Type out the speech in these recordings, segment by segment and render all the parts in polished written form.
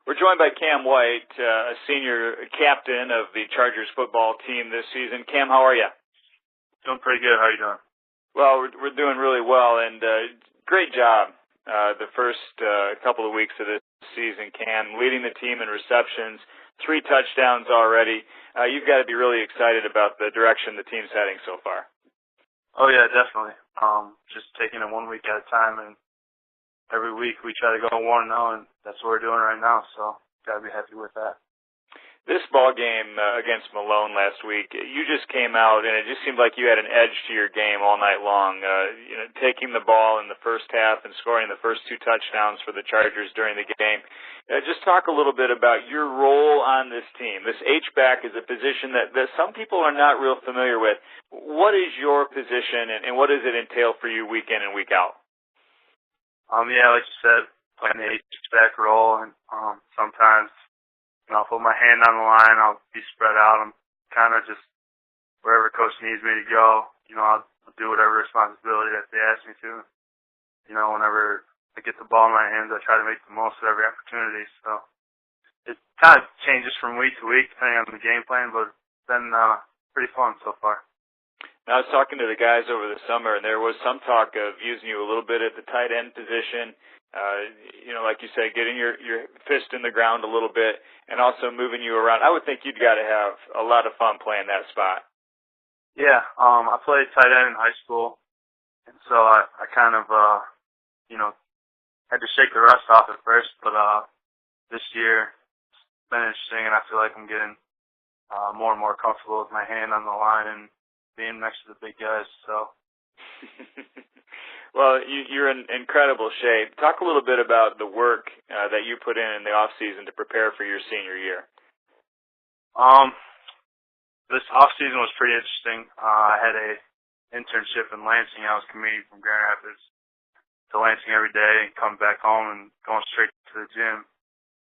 We're joined by Cam White, a senior captain of the Chargers football team this season. Cam, how are you? Doing pretty good. How are you doing? Well, we're doing really well, and great job the first couple of weeks of this season, Cam, leading the team in receptions, 3 touchdowns already. You've got to be really excited about the direction the team's heading so far. Oh, yeah, definitely. Just taking it 1 week at a time, and every week we try to go 1-0, and that's what we're doing right now, so got to be happy with that. This ball game against Malone last week, you just came out, and it just seemed like you had an edge to your game all night long. Taking the ball in the first half and scoring the first 2 touchdowns for the Chargers during the game. Just talk a little bit about your role on this team. This H-back is a position that some people are not real familiar with. What is your position, and what does it entail for you week in and week out? Yeah, like you said, playing the H-back role, and sometimes I'll put my hand on the line. I'll be spread out. I'm kind of just wherever coach needs me to go. I'll do whatever responsibility that they ask me to. Whenever I get the ball in my hands, I try to make the most of every opportunity. So it kind of changes from week to week depending on the game plan, but it's been pretty fun so far. Now, I was talking to the guys over the summer, and there was some talk of using you a little bit at the tight end position. Like you said, getting your fist in the ground a little bit and also moving you around. I would think you'd got to have a lot of fun playing that spot. Yeah, I played tight end in high school, and so I kind of, had to shake the rust off at first, but this year it's been interesting, and I feel like I'm getting more and more comfortable with my hand on the line and being next to the big guys, so. Well, you're in incredible shape. Talk a little bit about the work that you put in the off season to prepare for your senior year. This off season was pretty interesting. I had a internship in Lansing. I was commuting from Grand Rapids to Lansing every day and coming back home and going straight to the gym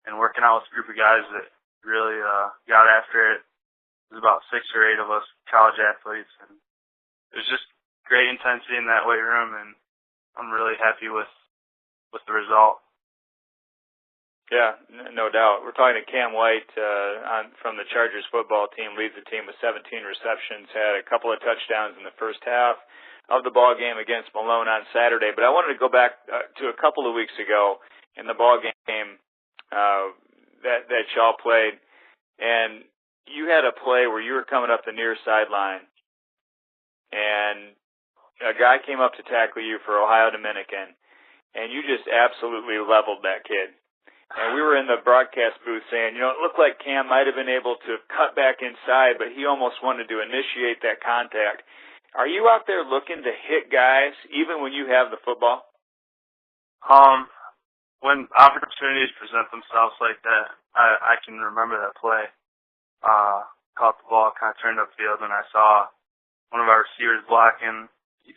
and working out with a group of guys that really got after it. There's about 6 or 8 of us college athletes, and it was just great intensity in that weight room, and I'm really happy with the result. Yeah, no doubt. We're talking to Cam White from the Chargers football team, leads the team with 17 receptions, had a couple of touchdowns in the first half of the ball game against Malone on Saturday. But I wanted to go back to a couple of weeks ago in the ball game that y'all played, and you had a play where you were coming up the near sideline, and a guy came up to tackle you for Ohio Dominican, and you just absolutely leveled that kid. And we were in the broadcast booth saying, it looked like Cam might have been able to cut back inside, but he almost wanted to initiate that contact. Are you out there looking to hit guys even when you have the football? When opportunities present themselves like that, I can remember that play. Caught the ball, kind of turned upfield, and I saw one of our receivers blocking.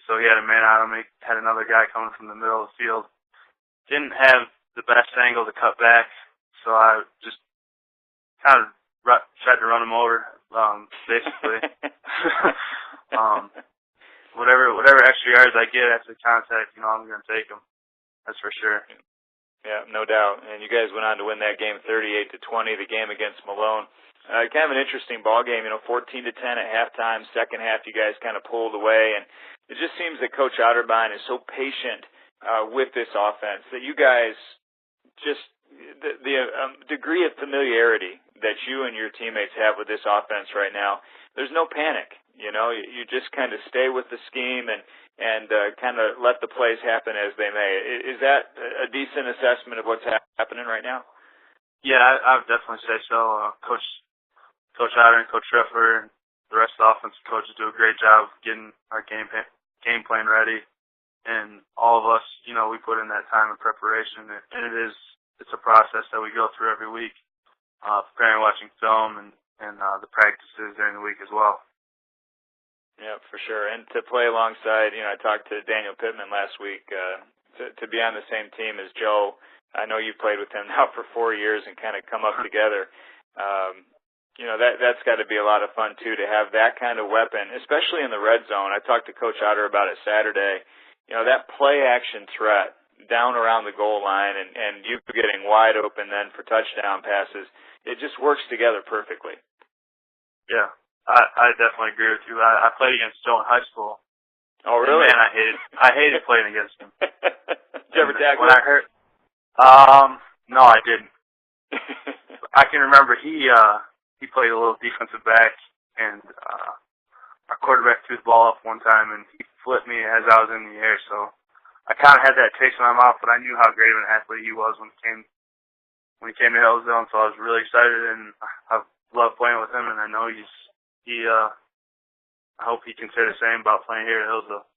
So he had a man on him. He had another guy coming from the middle of the field. Didn't have the best angle to cut back, so I just kind of tried to run him over, basically. Whatever extra yards I get after the contact, I'm going to take them. That's for sure. Yeah, no doubt. And you guys went on to win that game 38-20, the game against Malone. Kind of an interesting ball game, 14-10 at halftime. Second half, you guys kind of pulled away, and it just seems that Coach Otterbein is so patient with this offense that you guys just the degree of familiarity that you and your teammates have with this offense right now. There's no panic, You just kind of stay with the scheme and kind of let the plays happen as they may. Is that a decent assessment of what's happening right now? Yeah, I would definitely say so. Coach Otter and Coach Treffer and the rest of the offensive coaches do a great job of getting our game plan ready. And all of us, we put in that time of preparation. And it's a process that we go through every week, preparing, watching film, and the practices during the week as well. Yeah, for sure. And to play alongside, I talked to Daniel Pittman last week, to be on the same team as Joe. I know you've played with him now for 4 years and kind of come up together. That's got to be a lot of fun, too, to have that kind of weapon, especially in the red zone. I talked to Coach Otter about it Saturday. That play-action threat down around the goal line and you getting wide open then for touchdown passes. It just works together perfectly. Yeah, I definitely agree with you. I played against Joe in high school. Oh, really? And man, I hated playing against him. Did you ever tackle when him? I heard, no, I didn't. I can remember he played a little defensive back, and our quarterback threw the ball up one time, and he flipped me as I was in the air. So I kind of had that taste in my mouth, but I knew how great of an athlete he was when he came to Hillsdale, and so I was really excited, and I love playing with him, and I know I hope he can say the same about playing here at Hillsdale.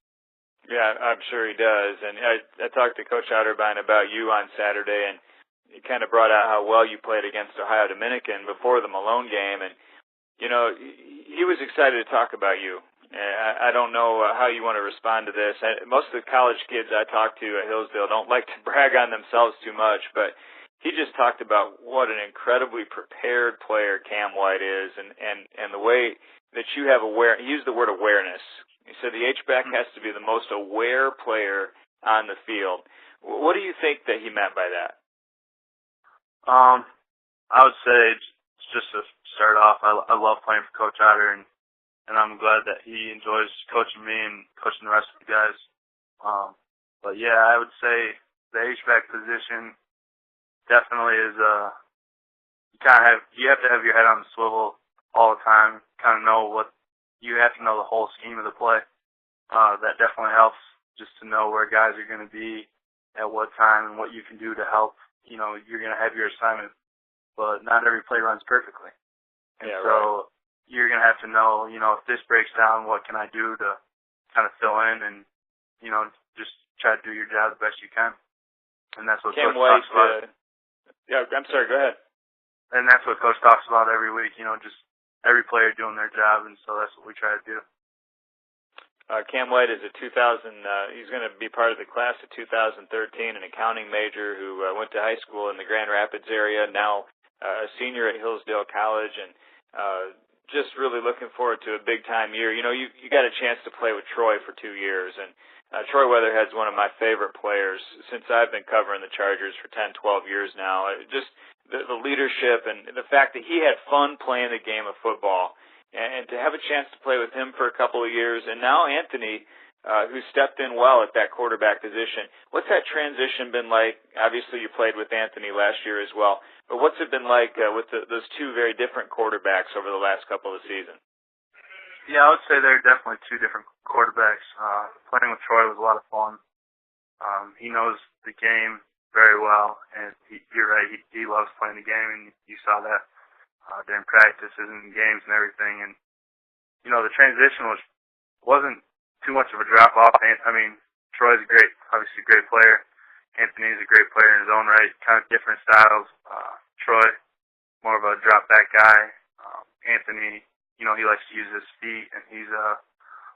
Yeah, I'm sure he does. And I talked to Coach Otterbein about you on Saturday, and he kind of brought out how well you played against Ohio Dominican before the Malone game. And, you know, he was excited to talk about you. I don't know how you want to respond to this. Most of the college kids I talk to at Hillsdale don't like to brag on themselves too much, but he just talked about what an incredibly prepared player Cam White is, and the way that you have he used the word awareness. He said the H-back has to be the most aware player on the field. What do you think that he meant by that? I would say, just to start off, I love playing for Coach Otter, and I'm glad that he enjoys coaching me and coaching the rest of the guys. But yeah, I would say the H-back position definitely is you have to have your head on the swivel all the time. Kind of you have to know the whole scheme of the play. That definitely helps just to know where guys are going to be at what time and what you can do to help. You know, you're going to have your assignment, but not every play runs perfectly. And yeah, so right. You're going to have to know, you know, if this breaks down, what can I do to kind of fill in and, you know, just try to do your job the best you can. And that's what Cam Coach White, talks about. Yeah, I'm sorry, go ahead. And that's what Coach talks about every week, you know, just every player doing their job, and so that's what we try to do. Cam White is a he's going to be part of the class of 2013, an accounting major who went to high school in the Grand Rapids area, now a senior at Hillsdale College, and just really looking forward to a big-time year. You know, you got a chance to play with Troy for 2 years, and Troy Weatherhead's one of my favorite players since I've been covering the Chargers for 10, 12 years now. Just the leadership and the fact that he had fun playing the game of football, and to have a chance to play with him for a couple of years, and now Anthony, who stepped in well at that quarterback position. What's that transition been like? Obviously, you played with Anthony last year as well, but what's it been like with those two very different quarterbacks over the last couple of seasons? Yeah, I would say they're definitely two different quarterbacks. Playing with Troy was a lot of fun. He knows the game very well, and you're right, he loves playing the game, and you saw that during practices and games and everything. And, you know, the transition wasn't too much of a drop-off. I mean, Troy's obviously a great player. Anthony's a great player in his own right, kind of different styles. Troy, more of a drop-back guy. Anthony, you know, he likes to use his feet, and he's a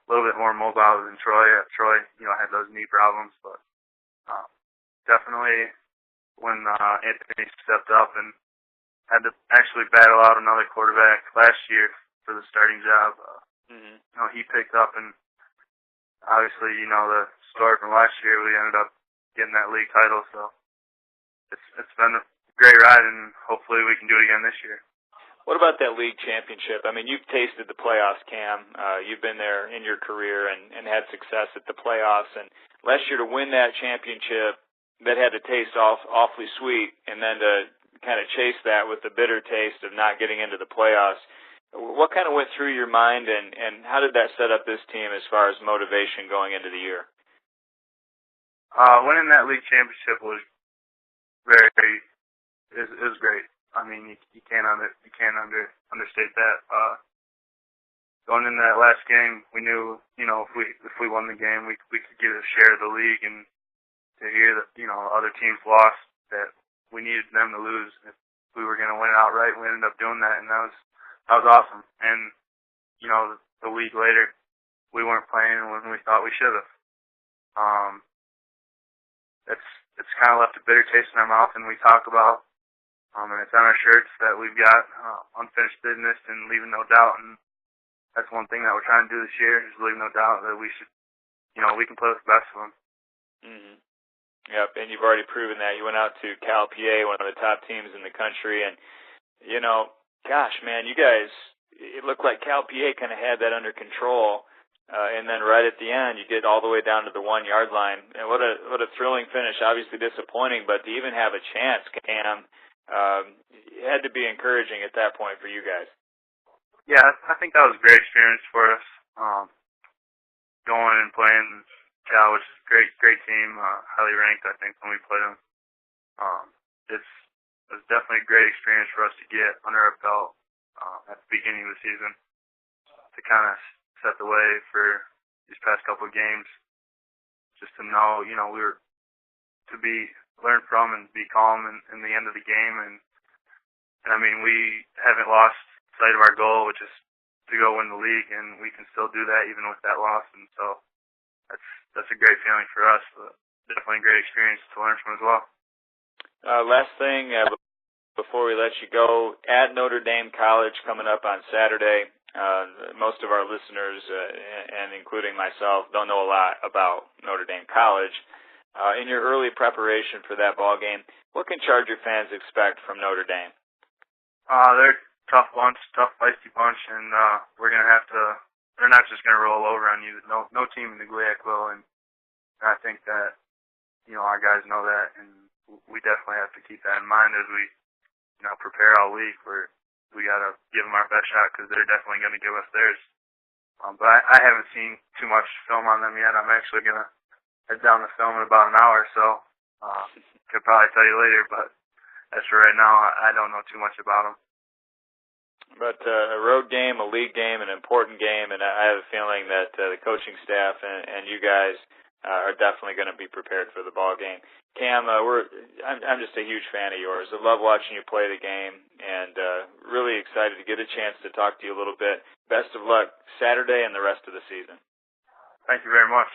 little bit more mobile than Troy. Troy, you know, had those knee problems, but definitely when Anthony stepped up and had to actually battle out another quarterback last year for the starting job, you know, he picked up, and obviously, you know, the story from last year, we ended up getting that league title, so it's been a great ride, and hopefully we can do it again this year. What about that league championship? I mean, you've tasted the playoffs, Cam. You've been there in your career and had success at the playoffs. And last year to win that championship, that had to taste awfully sweet, and then to kind of chase that with the bitter taste of not getting into the playoffs. What kind of went through your mind, and how did that set up this team as far as motivation going into the year? Winning that league championship was it was great. I mean, you can't understate that. Going into that last game, we knew, you know, if we won the game, we could get a share of the league, and to hear that, you know, other teams lost, that we needed them to lose. If we were going to win outright, we ended up doing that, and that was awesome. And, you know, the week later, we weren't playing when we thought we should have. It's kind of left a bitter taste in our mouth, and we talk about, and it's on our shirts that we've got unfinished business and leaving no doubt. And that's one thing that we're trying to do this year, is leave no doubt that we should, you know, we can play with the best of them. Mm-hmm. Yep, and you've already proven that. You went out to Cal PA, one of the top teams in the country, and, you know, gosh, man, you guys, it looked like Cal PA kind of had that under control, and then right at the end, you get all the way down to the 1 yard line. And what a thrilling finish, obviously disappointing, but to even have a chance, Cam, it had to be encouraging at that point for you guys. Yeah, I think that was a great experience for us. Going and playing Cal, which is a great team, highly ranked, I think, when we played them. It was definitely a great experience for us to get under our belt at the beginning of the season to kind of set the way for these past couple of games. Just to know, we were to be learn from and be calm in the end of the game, and I mean, we haven't lost sight of our goal, which is to go win the league, and we can still do that even with that loss, and so that's a great feeling for us. But definitely a great experience to learn from as well. Last thing before we let you go, at Notre Dame College coming up on Saturday. Most of our listeners, and including myself, don't know a lot about Notre Dame College. In your early preparation for that ball game, what can Charger fans expect from Notre Dame? They're tough bunch, tough feisty bunch, and we're gonna have to. They're not just gonna roll over on you. No team in the GLIAC will, and I think that our guys know that, and we definitely have to keep that in mind as we prepare all week. We gotta give them our best shot because they're definitely gonna give us theirs. But I haven't seen too much film on them yet. I'm actually gonna head down to film in about an hour, so could probably tell you later. But as for right now, I don't know too much about them. But a road game, a league game, an important game, and I have a feeling that the coaching staff and you guys are definitely going to be prepared for the ball game. Cam, I'm just a huge fan of yours. I love watching you play the game, and really excited to get a chance to talk to you a little bit. Best of luck Saturday and the rest of the season. Thank you very much.